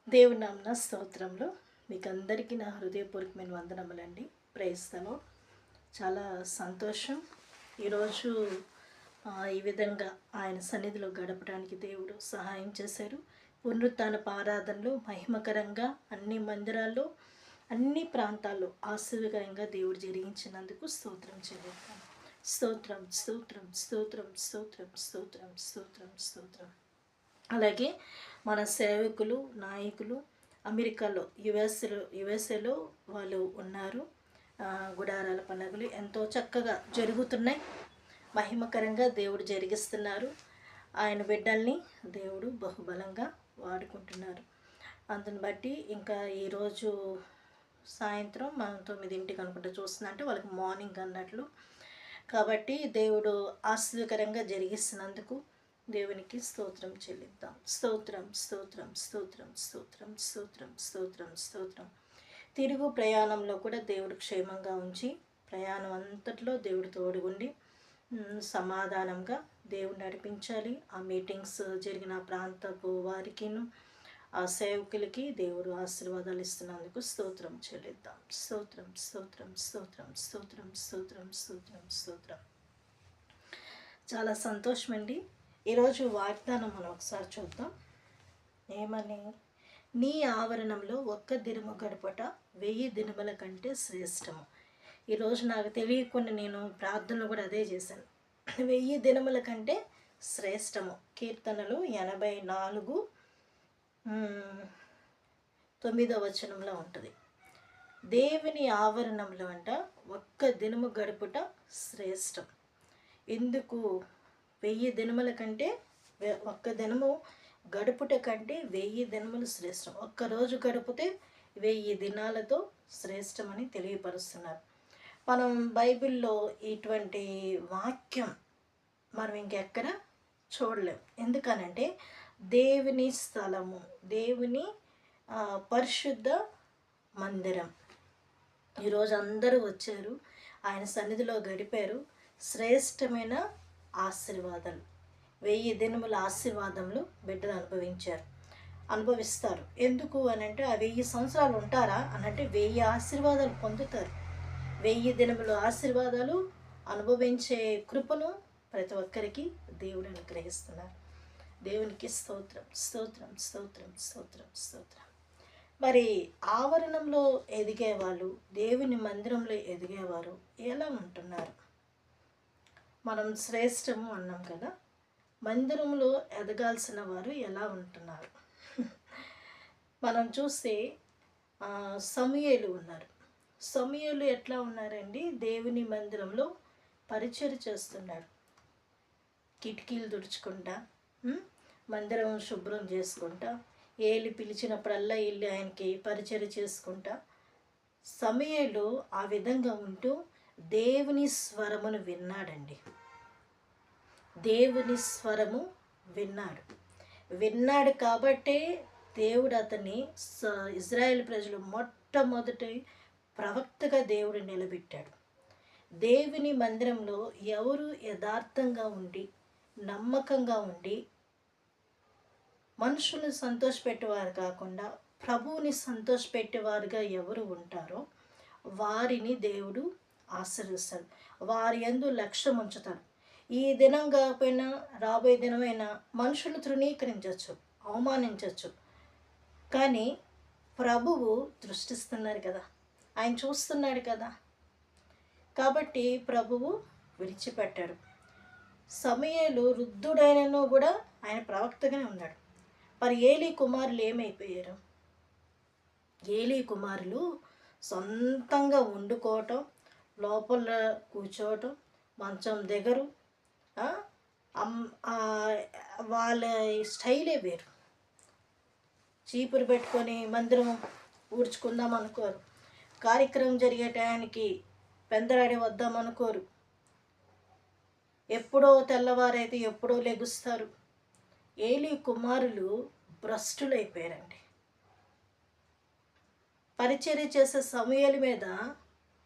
దేవుని నామమున స్తోత్రములు. మీకు అందరికీ నా హృదయపూర్వకమైన వందనములండి. Praise the lord. చాలా సంతోషం. ఈరోజు ఈ విధంగా ఆయన సన్నిధిలో గడపడానికి దేవుడు సహాయం చేశారు. పునరుత్థానపు ఆరాధనలు మహిమకరంగా అన్ని మందిరాల్లో, అన్ని ప్రాంతాల్లో ఆశీర్వాదకరంగా దేవుడు జరిగించినందుకు స్తోత్రం చెల్లిస్తాను. స్తోత్రం స్తోత్రం స్తోత్రం స్తోత్రం స్తోత్రం స్తోత్రం స్తోత్రం. అలాగే మన సేవకులు, నాయకులు అమెరికాలో, యుఎస్ఏలో వాళ్ళు ఉన్నారు. గుడారాల పండుగలు ఎంతో చక్కగా జరుగుతున్నాయి. మహిమకరంగా దేవుడు జరిగిస్తున్నారు. ఆయన బిడ్డల్ని దేవుడు బహుబలంగా వాడుకుంటున్నారు. అందుని బట్టి ఇంకా ఈరోజు సాయంత్రం మనం 9ంటికి అనుకుంటా చూస్తున్నట్టు వాళ్ళకి మార్నింగ్ అన్నట్లు. కాబట్టి దేవుడు ఆశీర్వదకరంగా జరిగిస్తున్నందుకు దేవునికి స్తోత్రం చెల్లిద్దాం. స్తోత్రం స్తోత్రం స్తోత్రం స్తోత్రం స్తోత్రం స్తోత్రం స్తోత్రం. తిరుగు ప్రయాణంలో కూడా దేవుడు క్షేమంగా ఉంచి, ప్రయాణం అంతట్లో దేవుడు తోడుగుండి సమాధానంగా దేవుడు నడిపించాలి. ఆ మీటింగ్స్ జరిగిన ప్రాంతపు వారికిను, ఆ సేవకులకి దేవుడు ఆశీర్వాదాలు ఇస్తున్నందుకు స్తోత్రం చెల్లిద్దాం. స్తోత్రం స్తోత్రం స్తోత్రం స్తోత్రం స్తోత్రం స్తోత్రం స్తోత్రం. చాలా సంతోషమండి. ఈరోజు వాగ్దానం మనం ఒకసారి చూద్దాం. ఏమని? నీ ఆవరణంలో ఒక్క దినము గడపట 1000 దినముల కంటే శ్రేష్టము. ఈరోజు నాకు తెలియకుండా నేను ప్రార్థనలు కూడా అదే చేశాను. 1000 దినముల కంటే శ్రేష్టము. కీర్తనలు 84 9వ వచనంలో ఉంటుంది. దేవుని ఆవరణంలో అంట ఒక్క దినము గడుపుట శ్రేష్టం. ఎందుకు? 1000 దినముల కంటే, ఒక్క దినము గడుపుట కంటే 1000 దినములు శ్రేష్టం. ఒక్కరోజు గడిపితే 1000 దినాలతో శ్రేష్టమని తెలియపరుస్తున్నారు. మనం బైబిల్లో ఇటువంటి వాక్యం మనం ఇంకెక్కడ చూడలేం. ఎందుకనంటే దేవుని స్థలము, దేవుని పరిశుద్ధ మందిరం. ఈరోజు అందరూ వచ్చారు, ఆయన సన్నిధిలో గడిపారు. శ్రేష్టమైన ఆశీర్వాదాలు, 1000 దినముల ఆశీర్వాదములు బిడ్డలు అనుభవిస్తారు. ఎందుకు అనంటే ఆ 1000 సంవత్సరాలు ఉంటారా అనంటే 1000 ఆశీర్వాదాలు పొందుతారు. 1000 దినముల ఆశీర్వాదాలు అనుభవించే కృపను ప్రతి ఒక్కరికి దేవుడు అనుగ్రహిస్తున్నారు. దేవునికి స్తోత్రం స్తోత్రం స్తోత్రం స్తోత్రం స్తోత్రం. మరి ఆవరణంలో ఎదిగేవాళ్ళు, దేవుని మందిరంలో ఎదిగేవారు ఎలా ఉంటున్నారు? మనం శ్రేష్టము అన్నాం కదా, మందిరంలో ఎదగాల్సిన వారు ఎలా ఉంటున్నారు? మనం చూస్తే సమూయేలు ఉన్నారు. సమూయేలు ఎట్లా ఉన్నారండి? దేవుని మందిరంలో పరిచర్య చేస్తున్నాడు. కిటికీలు తుడుచుకుంటా, మందిరం శుభ్రం చేసుకుంటా, ఏలి పిలిచినప్పుడల్లా వెళ్ళి ఆయనకి పరిచర్య చేసుకుంటా. సమూయేలు ఆ విధంగా ఉంటూ దేవుని స్వరమును విన్నాడండి. దేవుని స్వరము విన్నాడు కాబట్టే దేవుడు అతన్ని ఇజ్రాయేల్ ప్రజలు మొట్టమొదటి ప్రవక్తగా దేవుడు నిలబెట్టాడు. దేవుని మందిరంలో ఎవరు యథార్థంగా ఉండి, నమ్మకంగా ఉండి, మనుషులను సంతోషపెట్టేవారు కాకుండా ప్రభువుని సంతోషపెట్టేవారుగా ఎవరు ఉంటారో వారిని దేవుడు ఆశీర్వదిస్తాడు. వారి యందు లక్ష్యం ఉంచుతాడు. ఈ దినం కాకపోయినా రాబోయే దినమైనా మనుషులు తృణీకరించవచ్చు, అవమానించవచ్చు, కానీ ప్రభువు దృష్టిస్తున్నారు కదా, ఆయన చూస్తున్నాడు కదా. కాబట్టి ప్రభువు విడిచిపెట్టాడు. సమూయేలు వృద్ధుడైనను కూడా ఆయన ప్రవక్తగానే ఉన్నాడు. మరి ఏలీ కుమారులు ఏమైపోయారు? ఏలీ కుమారులు సొంతంగా వండుకోవటం, లోపల కూర్చోవటం, మంచం దగ్గరు, వాళ్ళ స్టైలే వేరు. చీపురు పెట్టుకొని మందిరం ఊడ్చుకుందాం అనుకోరు. కార్యక్రమం జరిగే టయానికి పెందరాడి వద్దాం అనుకోరు. ఎప్పుడో తెల్లవారైతే ఎప్పుడో లెగుస్తారు. ఏలీ కుమారులు భ్రష్టులైపోయారండి. పరిచర్య చేసే సమూయేలు మీద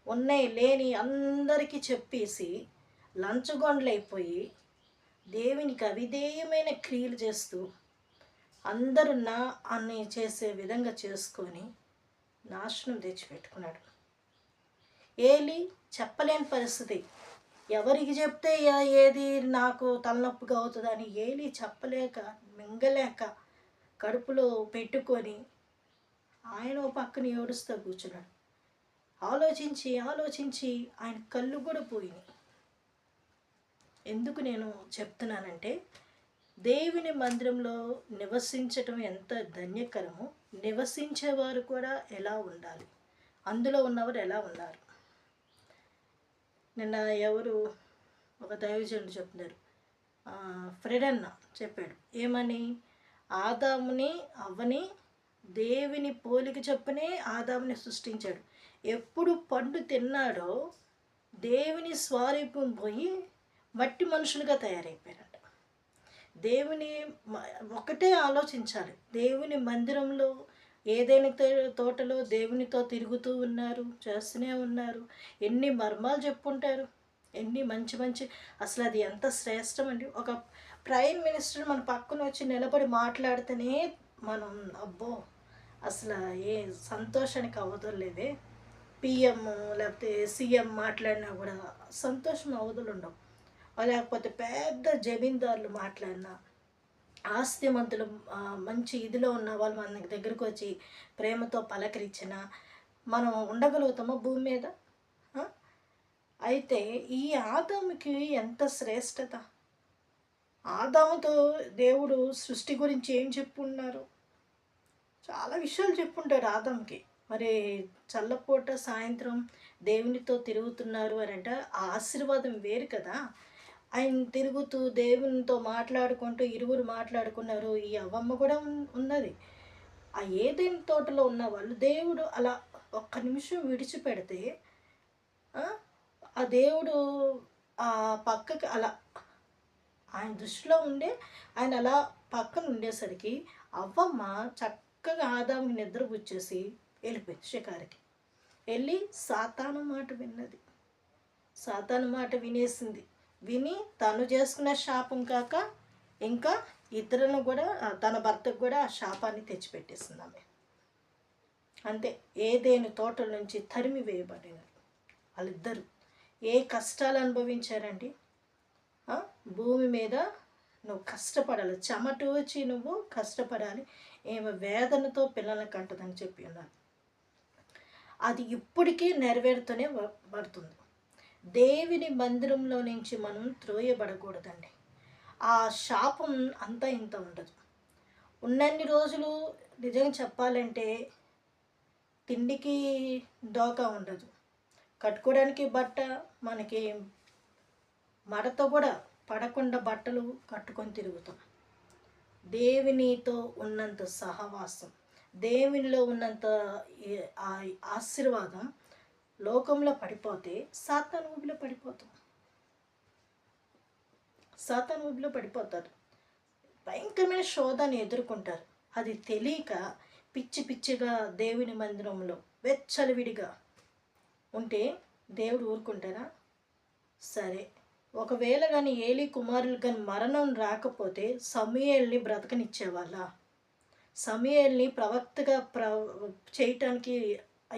ఉన్నాయి లేని అందరికీ చెప్పేసి లంచగొండలైపోయి దేవునికి అవిధేయమైన క్రియలు చేస్తూ అందరూ నా అని చేసే విధంగా చేసుకొని నాశనం తెచ్చిపెట్టుకున్నాడు. ఏలి చెప్పలేని పరిస్థితి. ఎవరికి చెప్తే ఏది నాకు తలనొప్పిగా అవుతుందని ఏలి చెప్పలేక మింగలేక కడుపులో పెట్టుకొని ఆయన ఓ పక్కన ఏడుస్తూ కూర్చున్నాడు. ఆలోచించి ఆలోచించి ఆయన కళ్ళు కూడా పోయినాయి. ఎందుకు నేను చెప్తున్నానంటే, దేవుని మందిరంలో నివసించటం ఎంత ధన్యకరమో, నివసించేవారు కూడా ఎలా ఉండాలి, అందులో ఉన్నవారు ఎలా ఉన్నారు. నిన్న ఎవరు ఒక దైవజనుడు చెప్తున్నారు, ఫ్రెడ్ అన్న చెప్పాడు ఏమని, ఆదాముని అవ్వని దేవుని పోలిక చొప్పునే ఆదాముని సృష్టించాడు. ఎప్పుడు పండు తిన్నాడో దేవుని స్వరూపం పోయి మట్టి మనుషులుగా తయారైపోయారంట. దేవుని ఒకటే ఆలోచించాలి. దేవుని మందిరంలో ఏదైనా తోటలో దేవునితో తిరుగుతూ ఉన్నారు, చేస్తూనే ఉన్నారు. ఎన్ని మర్మాలు చెప్పుకుంటారు, ఎన్ని మంచి మంచి, అసలు అది ఎంత శ్రేష్టం అండి. ఒక ప్రైమ్ మినిస్టర్ మన పక్కన వచ్చి నిలబడి మాట్లాడితేనే మనం అబ్బో అసలు ఏ సంతోషానికి అవధులేదే. పిఎం లేకపోతే సీఎం మాట్లాడినా కూడా సంతోషం అవధులు ఉండవు. లేకపోతే పెద్ద జమీందారులు మాట్లాడినా, ఆస్తిమంతులు మంచి ఇదిలో ఉన్న వాళ్ళు మన దగ్గరకు వచ్చి ప్రేమతో పలకరించిన మనం ఉండగలుగుతామా భూమి మీద? అయితే ఈ ఆదాముకి ఎంత శ్రేష్టత. ఆదాముతో దేవుడు సృష్టి గురించి ఏం చెప్పున్నారు, చాలా విషయాలు చెప్పుంటారు ఆదాముకి. మరి చల్లపూట సాయంత్రం దేవునితో తిరుగుతున్నారు అని అంటే ఆ ఆశీర్వాదం వేరు కదా. ఆయన తిరుగుతూ దేవునితో మాట్లాడుకుంటూ ఇరువురు మాట్లాడుకున్నారు. ఈ అవ్వమ్మ కూడా ఉన్నది. ఆ ఏదైనా తోటలో ఉన్న వాళ్ళు దేవుడు అలా ఒక్క నిమిషం విడిచిపెడితే ఆ దేవుడు ఆ పక్కకి అలా ఆయన దృష్టిలో ఉండే ఆయన అలా పక్కన ఉండేసరికి అవ్వమ్మ చక్కగా ఆదాముకి నిద్రపుచ్చేసి వెళ్ళిపోయింది షికారికి. వెళ్ళి సాతాను మాట విన్నది. సాతాను మాట వినేసింది. విని తను చేసుకున్న శాపం కాక ఇంకా ఇతరులను కూడా, తన భర్తకు కూడా ఆ శాపాన్ని తెచ్చిపెట్టేసింది ఆమె. అంతే, ఏదేని తోటల నుంచి తరిమి వేయబడినారు వాళ్ళిద్దరు. ఏ కష్టాలు అనుభవించారండి. భూమి మీద నువ్వు కష్టపడాలి, చెమట వచ్చి నువ్వు కష్టపడాలి, ఏమో వేదనతో పిల్లలను కంటదని చెప్పి ఉన్నారు. అది ఇప్పటికీ నెరవేరుతూనే పడుతుంది. దేవుని మందిరంలో నుంచి మనం త్రోయబడకూడదండి. ఆ శాపం అంతా ఇంత ఉండదు. ఉన్నన్ని రోజులు నిజంగా చెప్పాలంటే తిండికి డోకా ఉండదు, కట్టుకోవడానికి బట్ట, మనకి మడత కూడా పడకుండా బట్టలు కట్టుకొని తిరుగుతాం. దేవునితో ఉన్నంత సహవాసం, దేవునిలో ఉన్నంత ఆశీర్వాదం లోకంలో పడిపోతే సాతాను ఊబిలో పడిపోతాం. సాతాను ఊబిలో పడిపోతారు. భయంకరమైన శోధాన్ని ఎదుర్కొంటారు. అది తెలియక పిచ్చి పిచ్చిగా దేవుని మందిరంలో వెచ్చలవిడిగా ఉంటే దేవుడు ఊరుకుంటారా? సరే, ఒకవేళ కానీ ఏలీ కుమారులు కానీ మరణం రాకపోతే సమూయేలుని బ్రతకనిచ్చేవాళ్ళ? సమూయేలుని ప్రవక్తగా చేయటానికి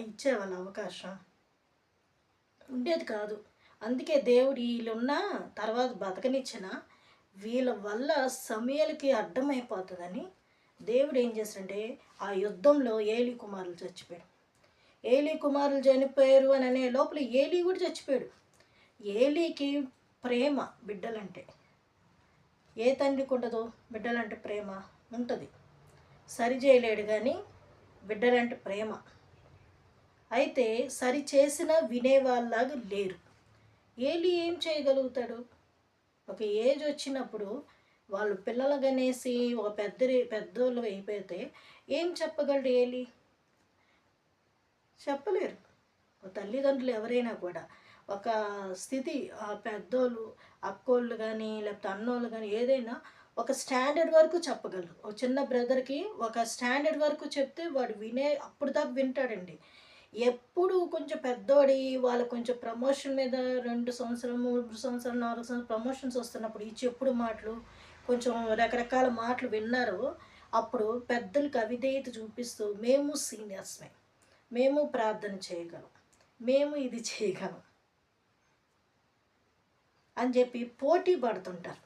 ఇచ్చేవాళ్ళ అవకాశం? ఉండేది కాదు. అందుకే దేవుడు వీళ్ళున్న తర్వాత బతకనిచ్చిన వీళ్ళ వల్ల సమూయేలుకి అడ్డమైపోతుందని దేవుడు ఏం చేశాడంటే ఆ యుద్ధంలో ఏలీ కుమారులు చచ్చిపోయాడు. ఏలీ కుమారులు చనిపోయారు అని అనే లోపల ఏలీ కూడా చచ్చిపోయాడు. ఏలీకి ప్రేమ బిడ్డలంటే, ఏ తండ్రికి ఉండదు బిడ్డలంటే ప్రేమ? ఉంటుంది. సరి చేయలేడు కానీ బిడ్డలంటే ప్రేమ. అయితే సరి చేసినా వినేవాళ్ళలాగా లేరు. ఏలీ ఏం చేయగలుగుతాడు? ఒక ఏజ్ వచ్చినప్పుడు వాళ్ళు పిల్లలు కనేసి ఒక పెద్దోళ్ళు అయిపోతే ఏం చెప్పగలడు ఏలీ? చెప్పలేరు. తల్లిదండ్రులు ఎవరైనా కూడా ఒక స్థితి, పెద్దోళ్ళు అక్కోళ్ళు కానీ లేకపోతే అన్నోళ్ళు కానీ ఏదైనా ఒక స్టాండర్డ్ వరకు చెప్పగలరు. ఒక చిన్న బ్రదర్కి ఒక స్టాండర్డ్ వరకు చెప్తే వాడు అప్పుడు దాకా వింటాడండి. ఎప్పుడు కొంచెం పెద్దోడి వాళ్ళు కొంచెం ప్రమోషన్ మీద 2 సంవత్సరాలు 3 సంవత్సరాలు 4 సంవత్సరాలు ప్రమోషన్స్ వస్తున్నప్పుడు ఈ చెప్పుడు మాటలు కొంచెం రకరకాల మాటలు విన్నారో అప్పుడు పెద్దలకు అవిధేయత చూపిస్తూ మేము సీనియర్స్మే, మేము ప్రార్థన చేయగలం, మేము ఇది చేయగలం అని చెప్పి పోటీ పడుతుంటారు.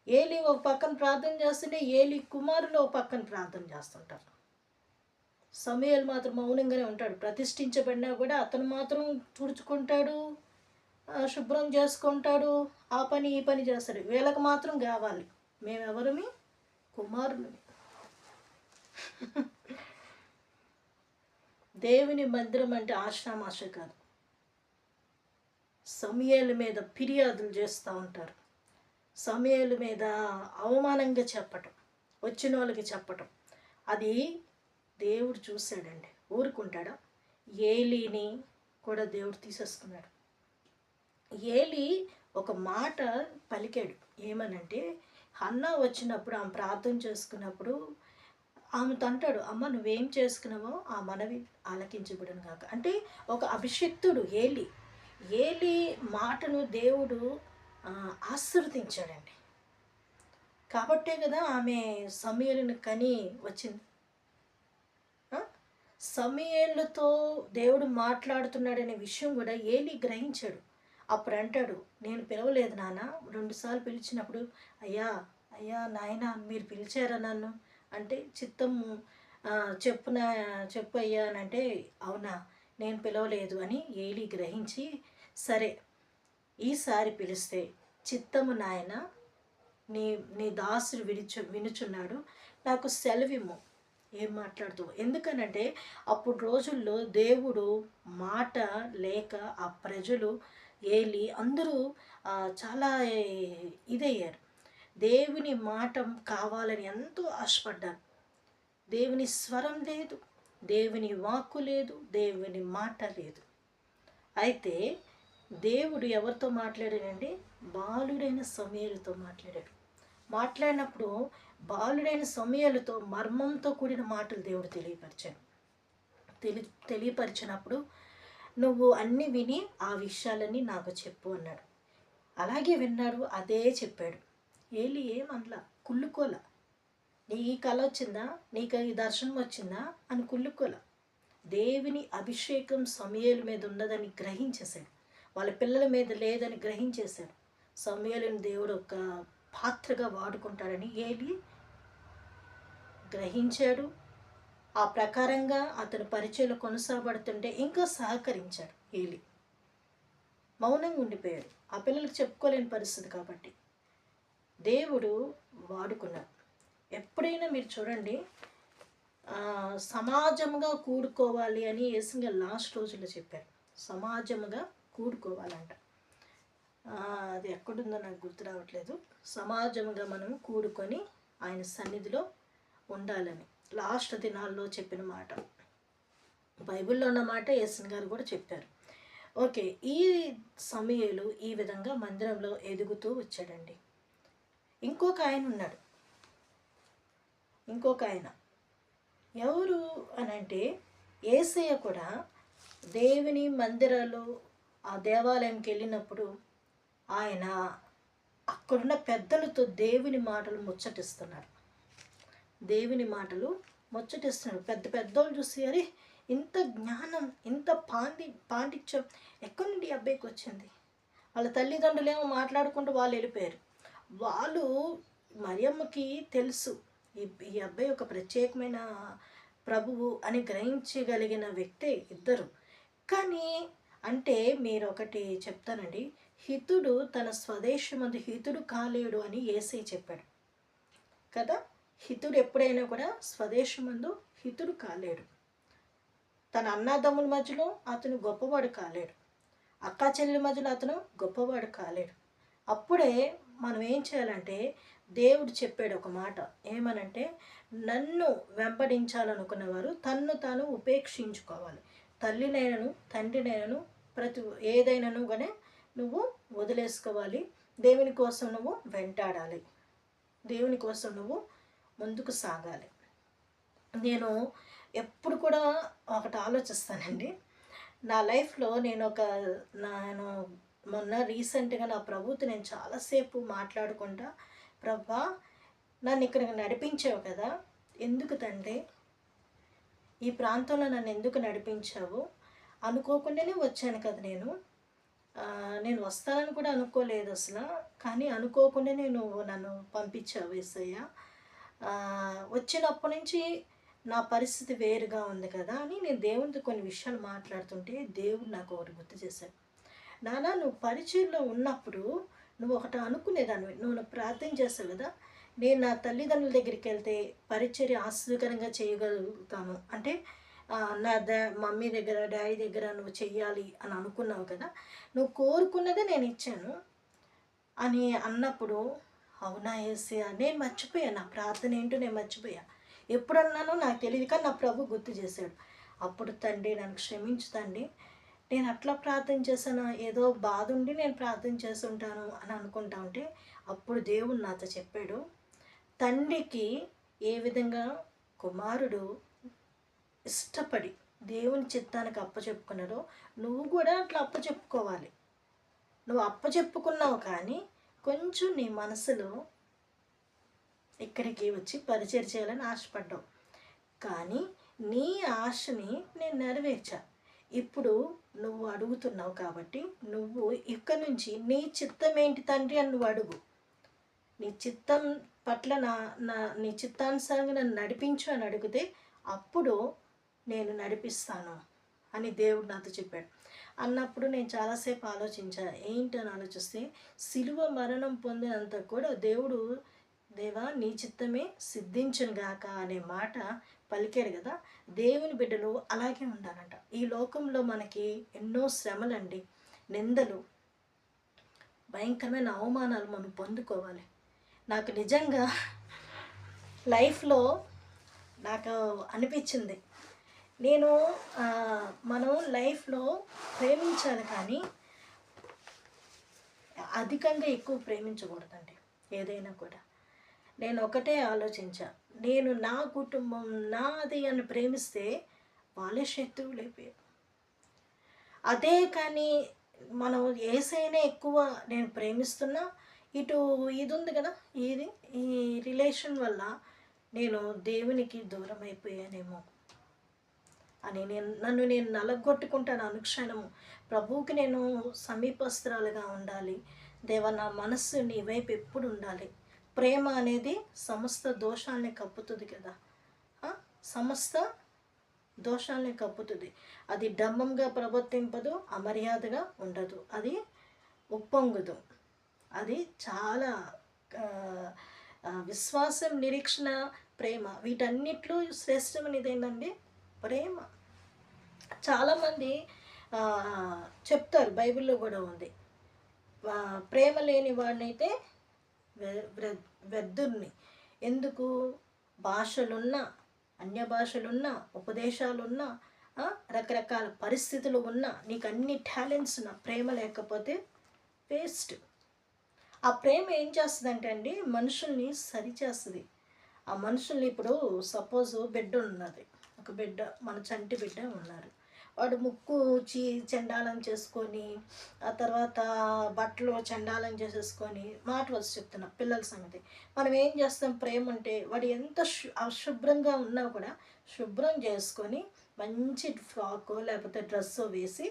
ఏలి ఒక పక్కన ప్రార్థన చేస్తుంటే ఏలి కుమారులు ఒక పక్కన ప్రార్థన చేస్తుంటారు. సమూయేలు మాత్రం మౌనంగానే ఉంటాడు. ప్రతిష్ఠించబడినా కూడా అతను మాత్రం తుడుచుకుంటాడు, శుభ్రం చేసుకుంటాడు, ఆ పని ఈ పని చేస్తాడు. వీళ్ళకి మాత్రం కావాలి, మేమెవరమి? కుమారులని. దేవుని మందిరం అంటే ఆషామాష కాదు. సమూయేలు మీద ఫిర్యాదులు చేస్తూ ఉంటారు, సమూయేలు మీద అవమానంగా చెప్పటం, వచ్చిన వాళ్ళకి చెప్పటం. అది దేవుడు చూశాడండి, ఊరుకుంటాడా? ఏలీని కూడా దేవుడు తీసేసుకున్నాడు. ఏలి ఒక మాట పలికాడు, ఏమనంటే హన్నా వచ్చినప్పుడు ఆమె ప్రార్థన చేసుకున్నప్పుడు ఆమెతో అంటాడు, అమ్మ నువ్వేం చేసుకున్నావో ఆ మనవి ఆలకించబడును కాక. అంటే ఒక అభిషిక్తుడు ఏలి, ఏలి మాటను దేవుడు ఆశీర్వదించాడండి. కాబట్టే కదా ఆమె సమూయేలుని కని వచ్చింది. సమూయేలుతో దేవుడు మాట్లాడుతున్నాడనే విషయం కూడా ఏలి గ్రహించాడు. అప్పుడు అంటాడు, నేను పిలవలేదు నాన్న, 2 సార్లు పిలిచినప్పుడు అయ్యా అయ్యా నాయన మీరు పిలిచారా నన్ను అంటే, చిత్తము చెప్పు అయ్యా అని అంటే, అవునా నేను పిలవలేదు అని ఏలి గ్రహించి, సరే ఈసారి పిలిస్తే చిత్తము నాయన, నీ నీ దాసుడు వినుచున్నాడు, నాకు సెలవిమ్ము, ఏం మాట్లాడుతూ. ఎందుకనంటే అప్పుడు రోజుల్లో దేవుడు మాట లేక ఆ ప్రజలు ఏలి అందరూ చాలా ఇదయ్యారు. దేవుని మాట కావాలని ఎంతో ఆశపడ్డారు. దేవుని స్వరం లేదు, దేవుని వాక్కు లేదు, దేవుని మాట లేదు. అయితే దేవుడు ఎవరితో మాట్లాడాడండి? బాలుడైన సమూయేలుతో మాట్లాడాడు. మాట్లాడినప్పుడు బాలుడైన సమూయేలుతో మర్మంతో కూడిన మాటలు దేవుడు తెలియపరిచినప్పుడు నువ్వు అన్నీ విని ఆ విషయాలన్నీ నాకు చెప్పు అన్నాడు. అలాగే విన్నాడు, అదే చెప్పాడు. ఏలి ఏమనలా, కుళ్ళుకోల. నీ ఈ కళ వచ్చిందా, నీకు ఈ దర్శనం వచ్చిందా అని కుళ్ళుకోల. దేవుని అభిషేకం సమూయేలు మీద ఉన్నదని గ్రహించేశాడు, వాళ్ళ పిల్లల మీద లేదని గ్రహించేశాడు. సమూయేలుని దేవుడు ఒక పాత్రగా వాడుకుంటాడని ఏలి గ్రహించాడు. ఆ ప్రకారంగా అతను పరిచయలు కొనసాగబడుతుంటే ఇంకా సహకరించాడు ఏలి. మౌనంగా ఉండిపోయాడు, ఆ పిల్లలకు చెప్పుకోలేని పరిస్థితి కాబట్టి దేవుడు వాడుకున్నాడు. ఎప్పుడైనా మీరు చూడండి, సమాజంగా కూడుకోవాలి అని యేసుగా లాస్ట్ రోజుల్లో చెప్పారు. సమాజంగా కూడుకోవాలంట. అది ఎక్కడుందో నాకు గుర్తు రావట్లేదు. సమాజంగా మనం కూడుకొని ఆయన సన్నిధిలో ఉండాలని లాస్ట్ దినాల్లో చెప్పిన మాట, బైబిల్లో ఉన్న మాట యేసు గారు కూడా చెప్పారు. ఓకే, ఈ సమూయేలు ఈ విధంగా మందిరంలో ఎదుగుతూ వచ్చాడండి. ఇంకొక ఆయన ఉన్నాడు, ఇంకొక ఆయన ఎవరు అనంటే యేసయ్య కూడా దేవుని మందిరాలు ఆ దేవాలయంకి వెళ్ళినప్పుడు ఆయన అక్కడున్న పెద్దలతో దేవుని మాటలు ముచ్చటిస్తున్నాడు. దేవుని మాటలు ముచ్చటిస్తున్నాడు. పెద్ద పెద్దోళ్ళు చూసి, అరే ఇంత జ్ఞానం, ఇంత పాండిత్యం ఎక్కడి నుండి ఈ అబ్బాయికి వచ్చింది? వాళ్ళ తల్లిదండ్రులు ఏమో మాట్లాడుకుంటూ వాళ్ళు వెళ్ళిపోయారు. వాళ్ళు మరియమ్మకి తెలుసు ఈ అబ్బాయి ఒక ప్రత్యేకమైన ప్రభువు అని గ్రహించగలిగిన వ్యక్తే ఇద్దరు. కానీ అంటే మీరు ఒకటి చెప్తానండి, హితుడు తన స్వదేశమందు హితుడు కాలేడు అని యేసయ్య చెప్పాడు కదా. హితుడు ఎప్పుడైనా కూడా స్వదేశమందు హితుడు కాలేడు. తన అన్నదమ్ముల మధ్యలో అతను గొప్పవాడు కాలేడు, అక్కా చెల్లెల మధ్యలో అతను గొప్పవాడు కాలేడు. అప్పుడే మనం ఏం చేయాలంటే, దేవుడు చెప్పాడు ఒక మాట, ఏమనంటే నన్ను వెంబడించాలనుకున్నవారు తన్ను తాను ఉపేక్షించుకోవాలి. తల్లినైనను తండ్రినైనను ఏదైనాను కానీ నువ్వు వదిలేసుకోవాలి. దేవుని కోసం నువ్వు వెంటాడాలి, దేవుని కోసం నువ్వు ముందుకు సాగాలి. నేను ఎప్పుడు కూడా ఒకటి ఆలోచిస్తానండి, నా లైఫ్లో నేను మొన్న రీసెంట్గా నా ప్రభుతో నేను చాలాసేపు మాట్లాడుకుంటా, ప్రభా నన్ను ఇక్కడికి నడిపించావు కదా, ఎందుకు తండ్రి ఈ ప్రాంతంలో నన్ను ఎందుకు నడిపించావు? అనుకోకుండానే వచ్చాను కదా నేను. నేను వస్తానని కూడా అనుకోలేదు అసలు. కానీ అనుకోకుండానే నువ్వు నన్ను పంపించావు యేసయ్య. వచ్చినప్పటి నుంచి నా పరిస్థితి వేరుగా ఉంది కదా అని నేను దేవునితో కొన్ని విషయాలు మాట్లాడుతుంటే దేవుడు నాకు ఒకటి గుర్తు చేశాడు. నాన్న, నువ్వు పరిచయంలో ఉన్నప్పుడు నువ్వు ఒకటి అనుకునేదానివి. నువ్వు ప్రార్థన చేస్తావు కదా, నేను నా తల్లిదండ్రుల దగ్గరికి వెళ్తే పరిచర్య ఆశ్చర్యకరంగా చేయగలుగుతాను అంటే నా మమ్మీ దగ్గర డాడీ దగ్గర నువ్వు చెయ్యాలి అని అనుకున్నావు కదా, నువ్వు కోరుకున్నదే నేను ఇచ్చాను అని అన్నప్పుడు, అవునా యేసయ్య, నేను మర్చిపోయాను, నా ప్రార్థన ఏంటో నేను మర్చిపోయా. ఎప్పుడన్నానో నాకు తెలియదు, కానీ నా ప్రభు గుర్తు చేశాడు. అప్పుడు తండ్రి నన్ను క్షమించు తండ్రి, నేను అట్లా ప్రార్థన చేశాను, ఏదో బాధ ఉండి నేను ప్రార్థన చేస్తుంటాను అని అనుకుంటా ఉంటే, అప్పుడు దేవుడు నాతో చెప్పాడు, తండ్రికి ఏ విధంగా కుమారుడు ఇష్టపడి దేవుని చిత్తానికి అప్పచెప్పుకున్నారో నువ్వు కూడా అట్లా అప్పచెప్పుకోవాలి. నువ్వు అప్పచెప్పుకున్నావు కానీ కొంచెం నీ మనసులో ఇక్కడికి వచ్చి పరిచయం చేయాలని ఆశపడ్డావు, కానీ నీ ఆశని నేను నెరవేర్చా. ఇప్పుడు నువ్వు అడుగుతున్నావు కాబట్టి నువ్వు ఇక్కడ నుంచి నీ చిత్తం ఏంటి తండ్రి అని నువ్వు అడుగు. నీ చిత్తం పట్ల నీ చిత్తానుసారంగా నన్ను నడిపించు అని అడిగితే అప్పుడు నేను నడిపిస్తాను అని దేవుడు నాతో చెప్పాడు. అన్నప్పుడు నేను చాలాసేపు ఆలోచించాను. ఏంటని ఆలోచిస్తే, సిలువ మరణం పొందినంత కూడా దేవుడు, దేవా నీ చిత్తమే సిద్ధించును గాక అనే మాట పలికాడు కదా. దేవుని బిడ్డలు అలాగే ఉండాలంట. ఈ లోకంలో మనకి ఎన్నో శ్రమలండి, నిందలు, భయంకరమైన అవమానాలు మనం పొందుకోవాలి. నాకు నిజంగా లైఫ్లో నాకు అనిపించింది, నేను మనం లైఫ్లో ప్రేమించాలి కానీ అధికంగా ఎక్కువ ప్రేమించకూడదండి ఏదైనా కూడా. నేను ఒకటే ఆలోచించా, నేను నా కుటుంబం నాది అని ప్రేమిస్తే వాళ్ళే శత్రువులు అయిపోయారు. అదే కానీ మనం యేసయ్యనే ఎక్కువ నేను ప్రేమిస్తున్నా, ఇటు ఇది ఉంది కదా, ఈ రిలేషన్ వల్ల నేను దేవునికి దూరం అయిపోయానేమో అని నన్ను నేను నలగొట్టుకుంటాను అనుక్షణము. ప్రభువుకి నేను సమీపస్తురాలుగా ఉండాలి. దేవా, నా మనస్సు నీ వైపు ఎప్పుడు ఉండాలి. ప్రేమ అనేది సమస్త దోషాలని కప్పుతుంది కదా, సమస్త దోషాలని కప్పుతుంది. అది డంబంగా ప్రవర్తింపదు, అమర్యాదగా ఉండదు, అది ఉప్పొంగదు. అది చాలా విశ్వాసం, నిరీక్షణ, ప్రేమ, వీటన్నిట్లో శ్రేష్టమైనది ఏంటండి ప్రేమ. చాలామంది చెప్తారు, బైబిల్లో కూడా ఉంది, ప్రేమ లేని వాడినైతే వ్యర్థుల్ని. ఎందుకు? భాషలున్నా, అన్య భాషలున్నా, ఉపదేశాలున్నా, రకరకాల పరిస్థితులు ఉన్నా, నీకు అన్ని టాలెంట్స్ ఉన్నా ప్రేమ లేకపోతే వేస్ట్. ఆ ప్రేమ ఏం చేస్తుందంటే అండి, మనుషుల్ని సరిచేస్తుంది. ఆ మనుషుల్ని ఇప్పుడు సపోజ్ బిడ్డ ఉన్నది, ఒక బిడ్డ, మన చంటి బిడ్డ ఉన్నారు, వాడు ముక్కు చెండాలం చేసుకొని, ఆ తర్వాత బట్టలు చెండాలం చేసేసుకొని, మాట వచ్చి చెప్తున్నా పిల్లల సంగతి. మనం ఏం చేస్తాం, ప్రేమ అంటే వాడు ఎంత అశుభ్రంగా ఉన్నా కూడా శుభ్రం చేసుకొని మంచి ఫ్రాకో లేకపోతే డ్రెస్సో వేసి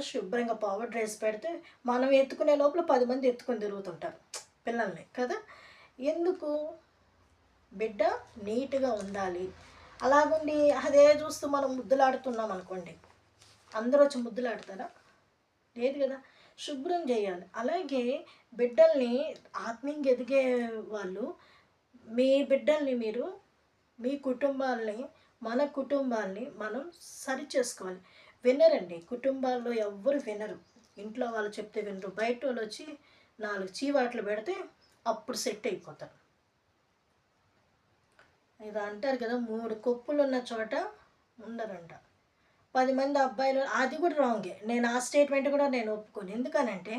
శుభ్రంగా పవర్ డ్రెస్ పెడితే మనం ఎత్తుకునే లోపల 10 మంది ఎత్తుకొని తిరుగుతుంటారు పిల్లల్ని కదా. ఎందుకు? బిడ్డ నీట్గా ఉండాలి. అలాగుండి అదే చూస్తూ మనం ముద్దులాడుతున్నాం అనుకోండి, అందరూ వచ్చి ముద్దులాడతారా? లేదు కదా. శుభ్రం చేయాలి. అలాగే బిడ్డల్ని ఆత్మీయంగా ఎదిగే వాళ్ళు, మీ బిడ్డల్ని మీరు, మీ కుటుంబాల్ని, మన కుటుంబాల్ని మనం సరి చేసుకోవాలి. వినరండి, కుటుంబాల్లో ఎవ్వరు వినరు. ఇంట్లో వాళ్ళు చెప్తే వినరు, బయట వాళ్ళు వచ్చి 4 చీవాట్లు పెడితే అప్పుడు సెట్ అయిపోతారు. ఇది అంటారు కదా, 3 కొప్పులు ఉన్న చోట ఉండరంట. 10 మంది అబ్బాయిలు, అది కూడా రాంగే. నేను ఆ స్టేట్మెంట్ కూడా నేను ఒప్పుకోను. ఎందుకనంటే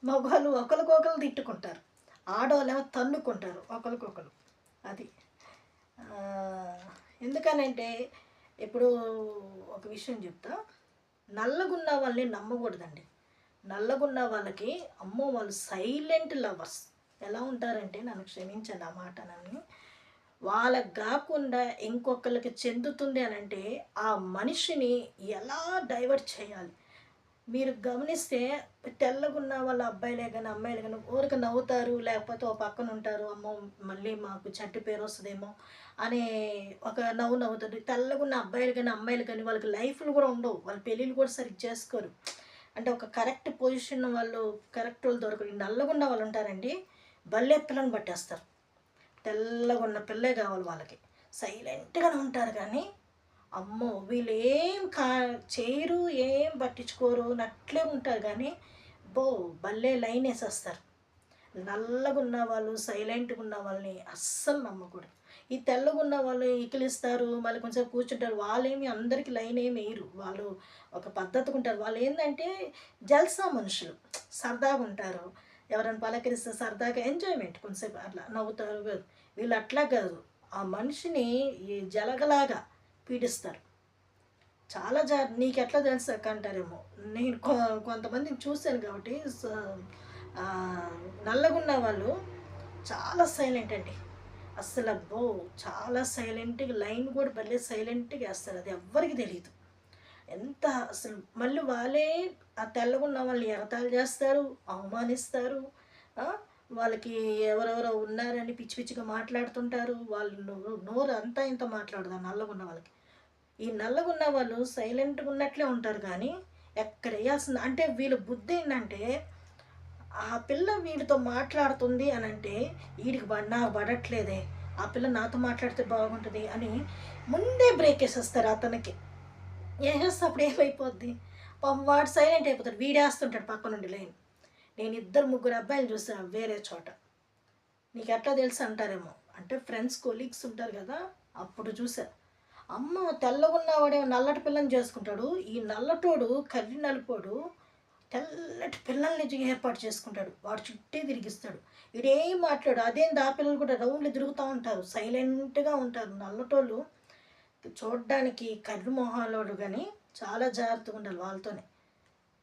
మగవాళ్ళు ఒకరికొకరు తిట్టుకుంటారు, ఆడవాళ్ళేమో తన్నుకుంటారు ఒకరికొకరు. అది ఎందుకనంటే, ఇప్పుడు ఒక విషయం చెప్తా, నల్లగున్న వాళ్ళని నమ్మకూడదండి. నల్లగున్న వాళ్ళకి అమ్మో వాళ్ళు సైలెంట్ లవర్స్, ఎలా ఉంటారంటే, నన్ను క్షమించండి ఆ మాట నన్ను, వాళ్ళకి గాకుండా ఇంకొకళ్ళకి చెందుతుంది అనంటే, ఆ మనిషిని ఎలా డైవర్ట్ చేయాలి. మీరు గమనిస్తే తెల్లగున్న వాళ్ళ అబ్బాయిలే గాని, అమ్మాయిలే గాని ఊరికే నవ్వుతారు. లేకపోతే ఓ పక్కన ఉంటారు. అమ్మో! మళ్ళీ మాకు చెడ్డ పేరొస్తదేమో అనే ఒక నవ్వు నవ్వుతారు. తెల్లగున్న అబ్బాయిలు గాని, అమ్మాయిలు గాని వాళ్ళకి లైఫ్‌లు గూడా ఉండవు. వాళ్ళ పెళ్ళిళ్ళు కూడా సరిగ్గా చేసుకోరు. అంటే ఒక కరెక్ట్ పొజిషన్ వాళ్ళు కరెక్టోళ్ళు దొరకరు. ఈ నల్లగున్న వాళ్ళుంటారండి, బల్లే పిల్లని పట్టేస్తారు. తెల్లగున్న పిల్లే గావాలి వాళ్ళకి. సైలెంట్‌గానే ఉంటారు గానీ, అమ్మో! వీళ్ళు ఏం చేయరు, ఏం పట్టించుకోరు అట్లే ఉంటారు గానీ, అబ్బో! భలే లైనేసేస్తారు. నల్లగున్న వాళ్ళు, సైలెంట్‌గున్న వాళ్ళని అస్సలు నమ్మకూడదు. ఈ తెల్లగున్న వాళ్ళు ఇకిలిస్తారు, మళ్ళీ కొంచెం కూర్చుంటారు. వాళ్ళేమి అందరికి లైన్ ఏమి ఎయరు. వాళ్ళు ఒక పద్ధతిగా ఉంటారు. వాళ్ళేందంటే జల్సా మనుషులు. సరదాగా ఉంటారు. ఎవరైనా పలకరిస్తే సరదాగా ఎంజాయ్‌మెంట్ కొంసేపు అట్లా నవ్వుతారు. వీళ్ళు అట్లా కాదు. ఆ మనిషిని ఈ జలగలాగా పీడిస్తారు. చాలా నీకెట్లా తెలుసక్క అంటారేమో. నేను కొంతమందిని చూసాను కాబట్టి నల్లగున్న వాళ్ళు చాలా సైలెంట్ అండి. అస్సలు అబ్బో! చాలా సైలెంట్‌గా లైన్ కూడా భలే సైలెంట్‌గా ఏస్తారు. అది ఎవ్వరికీ తెలీదు. ఎంత అసలు మళ్ళీ వాళ్ళే ఆ తెల్లగున్న వాళ్ళని ఎగతాళి చేస్తారు, అవమానిస్తారు. ఆ! వాళ్ళకి ఎవరెవరో ఉన్నారని పిచ్చి పిచ్చిగా మాట్లాడుతుంటారు. వాళ్ళు నోరు అంతా ఇంత మాట్లాడదు ఆ నల్లగున్న వాళ్ళకి. ఈ నల్లగున్న వాళ్ళు సైలెంట్‌గా ఉన్నట్లే ఉంటారు గానీ, ఎక్కడేయాల్సింది అంటే వీళ్ళ బుద్ధేందంటే, ఆ పిల్ల వీడితో మాట్లాడుతుంది అనంటే, ఈడికి నాకు పడట్లేదే, ఆ పిల్ల నాతో మాట్లాడితే బాగుంటది అని ముందే బ్రేకేసేస్తారు అతనికి. ఏసేస్తే అప్పుడు ఏమైపోద్ది? పాపం వాడు సైలెంట్ అయిపోతాడు. వీడేస్తుంటాడు పక్కనుండి లైన్. నేను ఇద్దరు, ముగ్గురు అబ్బాయిలు చూసా వేరే చోట. నీకెట్లా తెలుసు అంటారేమో. అంటే ఫ్రెండ్స్, కొలీగ్స్ ఉంటారు గదా! అప్పుడు చూసా. అమ్మ తెల్లగున్నవాడేమో నల్లటి పిల్లని చేసుకుంటాడు. ఈ నల్లటోడు కర్రి నలుపోడు తెల్లటి పిల్లల్ని ఏర్పాటు చేసుకుంటాడు. వాడు చుట్టే తిరిగిస్తాడు. ఈడేం మాట్లాడు. అదేంది ఆ పిల్లలు కూడా రౌండ్లు తిరుగుతూ ఉంటారు. సైలెంట్‌గా ఉంటారు. నల్లటోళ్ళు చూడ్డానికి కర్రి మొహాలోడు గానీ చాలా జాగ్రత్తగా ఉండాలి వాళ్ళతోనే.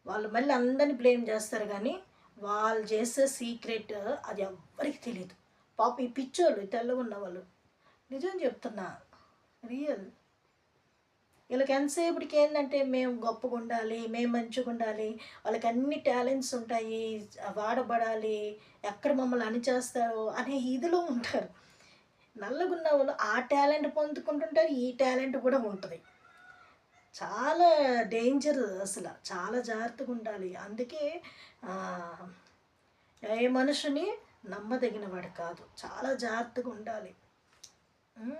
వాళ్ళు మళ్ళీ అందరిని బ్లేమ్ చేస్తారు గానీ, వాళ్ళు చేసే సీక్రెట్ అది ఎవ్వరికీ తెలీదు. పాపం ఈ పిచ్చోళ్ళు తెల్లగున్న వాళ్ళు. నిజం చెప్తున్నా. రియల్. వీళ్ళకి ఎంతసేపటికి ఏంటంటే మేము గొప్పగుండాలి, మేము మంచిగుండాలి, వాళ్ళకి అన్ని టాలెంట్స్ ఉంటాయి, వాడబడాలి, ఎక్కడ మమ్మల్ని అణిచేస్తారో అనే ఇదిలో ఉంటారు. నల్లగున్న వాళ్ళు ఆ టాలెంట్ పొందుకుంటుంటారు, ఈ టాలెంట్ కూడా ఉంటది. చాలా డేంజర్ అసల. చాలా జాగ్రత్తగా ఉండాలి. అందుకే ఆహ్, ఏ మనిషిని నమ్మదగినవాడు కాదు. చాలా జాగ్రత్తగా ఉండాలి. హ్మ్.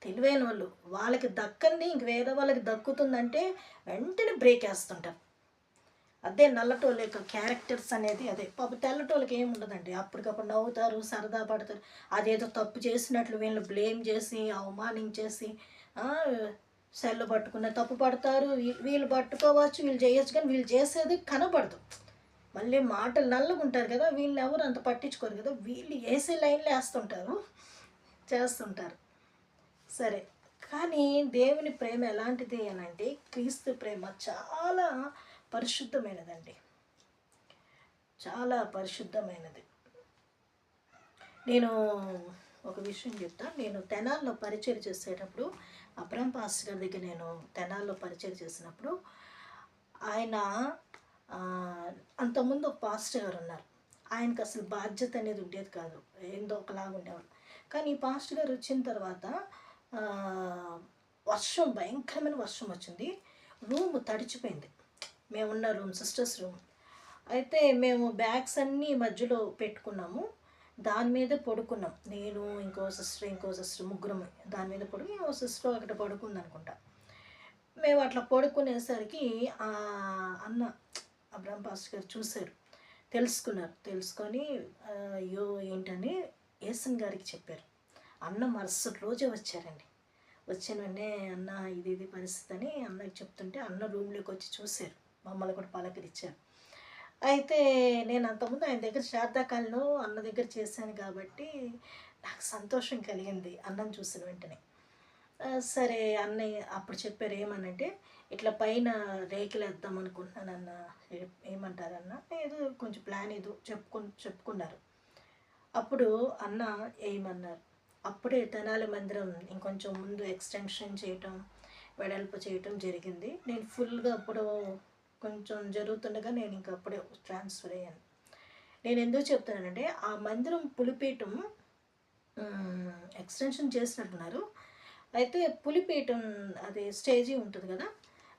తెలివైనోళ్ళు. వాళ్ళకి దక్కంది ఇంక వేరే వాళ్ళకి దక్కుతుందంటే వెంటనే బ్రేకేస్తుంటారు. అదే నల్లటోళ్ళ యొక్క క్యారెక్టర్స్ అనేది అదే. పాపం తెల్లటోళ్ళకి ఏముండదండి. అప్పటికప్పుడు నవ్వుతారు, సరదా పడతారు. అదేదో తప్పు చేసినట్లు వీళ్ళని బ్లేమ్ చేసి, అవమానించేసి సెల్లు పట్టుకున్న తప్పు పడతారు. వీళ్ళు పట్టుకోవచ్చు, వీళ్ళు చేయొచ్చు కానీ వీళ్ళు చేసేది కనబడదు. మళ్ళీ మాటలు నల్లగుంటారు కదా! వీళ్ళెవరు అంత పట్టించుకోరు కదా! వీళ్ళు ఏసే లైన్‌లో ఏస్తుంటారు. చేస్తుంటారు. సరే. కానీ దేవుని ప్రేమ ఎలాంటిది అనంటే, క్రీస్తు ప్రేమ చాలా పరిశుద్ధమైనదండి. చాలా పరిశుద్ధమైనది. నేను ఒక విషయం చెప్తా. నేను తెనాల్లో పరిచయం చేసేటప్పుడు, అబ్రహం పాస్టర్ గారి దగ్గర నేను తెనాల్లో పరిచయం చేసినప్పుడు, ఆయన అంతకుముందు ఒక పాస్టర్ గారు ఉన్నారు. ఆయనకి అసలు బాధ్యత అనేది ఉండేది కాదు. ఏందో ఒకలాగా ఉండేవాళ్ళు. కానీ ఈ పాస్టర్ గారు వచ్చిన తర్వాత వర్షం భయంకరమైన వర్షం వచ్చింది. రూమ్ తడిచిపోయింది. మేమున్న రూమ్ సిస్టర్స్ రూమ్. అయితే మేము బ్యాగ్స్ అన్నీ మధ్యలో పెట్టుకున్నాము. దాని మీద పడుకున్నాం. నేను ఇంకో సిస్టర్ ముగ్గురం దాని మీద పడుకుని ఓ సిస్టర్ అక్కడ పడుకుందనుకుంటా. మేము అట్లా పడుకునేసరికి అన్న అబ్రహం పాస్టర్ గారు చూశారు. తెలుసుకున్నారు. తెలుసుకొని అయ్యో ఏంటని ఏసన్ గారికి చెప్పారు. అన్న మరుసటి రోజే వచ్చారండి. వచ్చిన వెంటనే అన్న ఇది పరిస్థితి అని అన్నకి చెప్తుంటే అన్న రూమ్లోకి వచ్చి చూశారు. మమ్మల్ని కూడా పలకరించారు. అయితే నేను అంతకుముందు ఆయన దగ్గర శారదాకాలంలో అన్న దగ్గర చేశాను కాబట్టి నాకు సంతోషం కలిగింది అన్నని చూసిన వెంటనే. సరే అన్నయ్య అప్పుడు చెప్పారు ఏమనంటే, ఇట్లా పైన రేకులేద్దాం అనుకుంటున్నానన్న. ఏమంటారన్న ఏదో కొంచెం ప్లాన్ ఏదో చెప్పుకున్నారు. అప్పుడు అన్న వేయమన్నారు. అప్పుడే తెనాలి మందిరం ఇంకొంచెం ముందు ఎక్స్టెన్షన్ చేయటం, వెడల్పు చేయటం జరిగింది. నేను ఫుల్గా అప్పుడు కొంచెం జరుగుతుండగా నేను ఇంక అప్పుడే ట్రాన్స్ఫర్ అయ్యాను. నేను ఎందుకు చెప్తున్నానంటే ఆ మందిరం పులిపీఠం ఎక్స్టెన్షన్ చేసినట్టున్నారు. అయితే పులిపీఠం అది స్టేజీ ఉంటుంది కదా,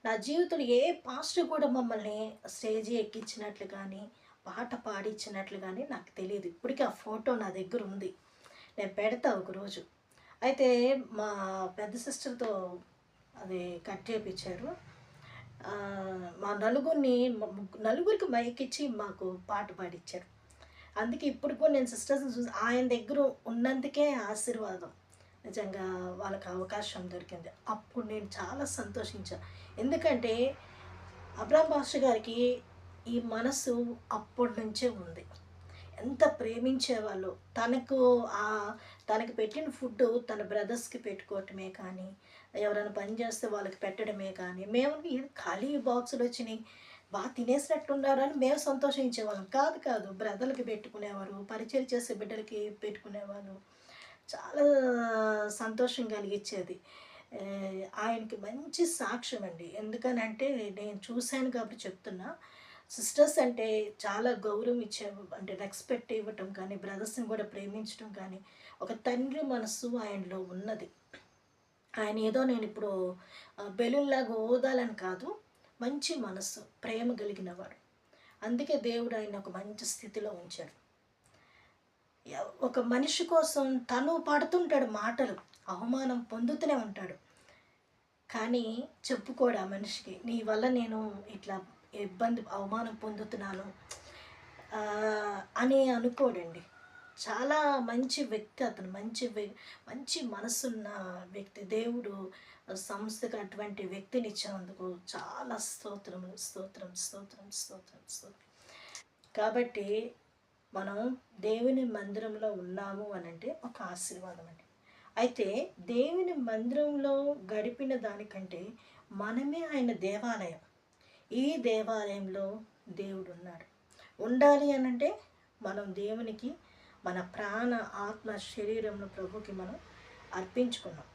నా జీవితంలో ఏ పాస్టర్ కూడా మమ్మల్ని స్టేజీ ఎక్కించినట్లు కానీ పాట పాడించినట్లు కానీ నాకు తెలియదు. ఇప్పటికీ ఆ ఫోటో నా దగ్గర ఉంది, నేను పెడతా ఒకరోజు. అయితే మా పెద్ద సిస్టర్తో అది కట్ చేయించారు. మా నలుగురికి మైక్ ఇచ్చి మాకు పాట పాడించారు. అందుకే ఇప్పుడు కూడా నేను సిస్టర్స్ని చూసి ఆయన దగ్గర ఉన్నందుకే ఆశీర్వాదం. నిజంగా వాళ్ళకి అవకాశం దొరికింది. అప్పుడు నేను చాలా సంతోషించాను. ఎందుకంటే అబ్రాహం పాస్టర్ గారికి ఈ మనసు అప్పటి నుంచే ఉంది. ఎంత ప్రేమించేవాళ్ళు. తనకి పెట్టిన ఫుడ్డు తన బ్రదర్స్కి పెట్టుకోవటమే కానీ, ఎవరైనా పని చేస్తే వాళ్ళకి పెట్టడమే కానీ, మేము ఖాళీ బాక్సులు వచ్చినాయి బాగా తినేసినట్టున్నారని మేము సంతోషించేవాళ్ళం. కాదు కాదు, బ్రదర్లకి పెట్టుకునేవారు, పరిచయం చేసే బిడ్డలకి పెట్టుకునేవాళ్ళు. చాలా సంతోషం కలిగించేది. ఆయనకి మంచి సాక్ష్యం అండి. ఎందుకనంటే నేను చూశాను కాబట్టి చెప్తున్నా. సిస్టర్స్ అంటే చాలా గౌరవం అంటే రెస్పెక్ట్ ఇవ్వటం కానీ, బ్రదర్స్ని కూడా ప్రేమించడం కానీ, ఒక తండ్రి మనస్సు ఆయనలో ఉన్నది. ఆయన ఏదో నేను ఇప్పుడు బెలూన్లాగా ఓదాలని కాదు, మంచి మనస్సు, ప్రేమ కలిగినవాడు. అందుకే దేవుడు ఆయన ఒక మంచి స్థితిలో ఉంచాడు. ఒక మనిషి కోసం తను పడుతుంటాడు మాటలు, అవమానం పొందుతూనే ఉంటాడు. కానీ చెప్పుకోడు ఆ మనిషికి, నీ వల్ల నేను ఇట్లా అవమానం పొందుతున్నాను అని అనుకోడండి. చాలా మంచి వ్యక్తి అతను, మంచి మనసున్న వ్యక్తి. దేవుడు సంస్థకు అటువంటి వ్యక్తిని ఇచ్చినందుకు చాలా స్తోత్రములు, స్తోత్రం స్తోత్రం స్తోత్రం స్తోత్రం. కాబట్టి మనం దేవుని మందిరంలో ఉన్నాము అని అంటే ఒక ఆశీర్వాదం అండి. అయితే దేవుని మందిరంలో గడిపిన దానికంటే మనమే ఆయన దేవాలయం. ఈ దేవాలయంలో దేవుడు ఉన్నాడు. ఉండాలి అని అంటే మనం దేవునికి మన ప్రాణ ఆత్మ శరీరంలో ప్రభుకి మనం అర్పించుకున్నాం.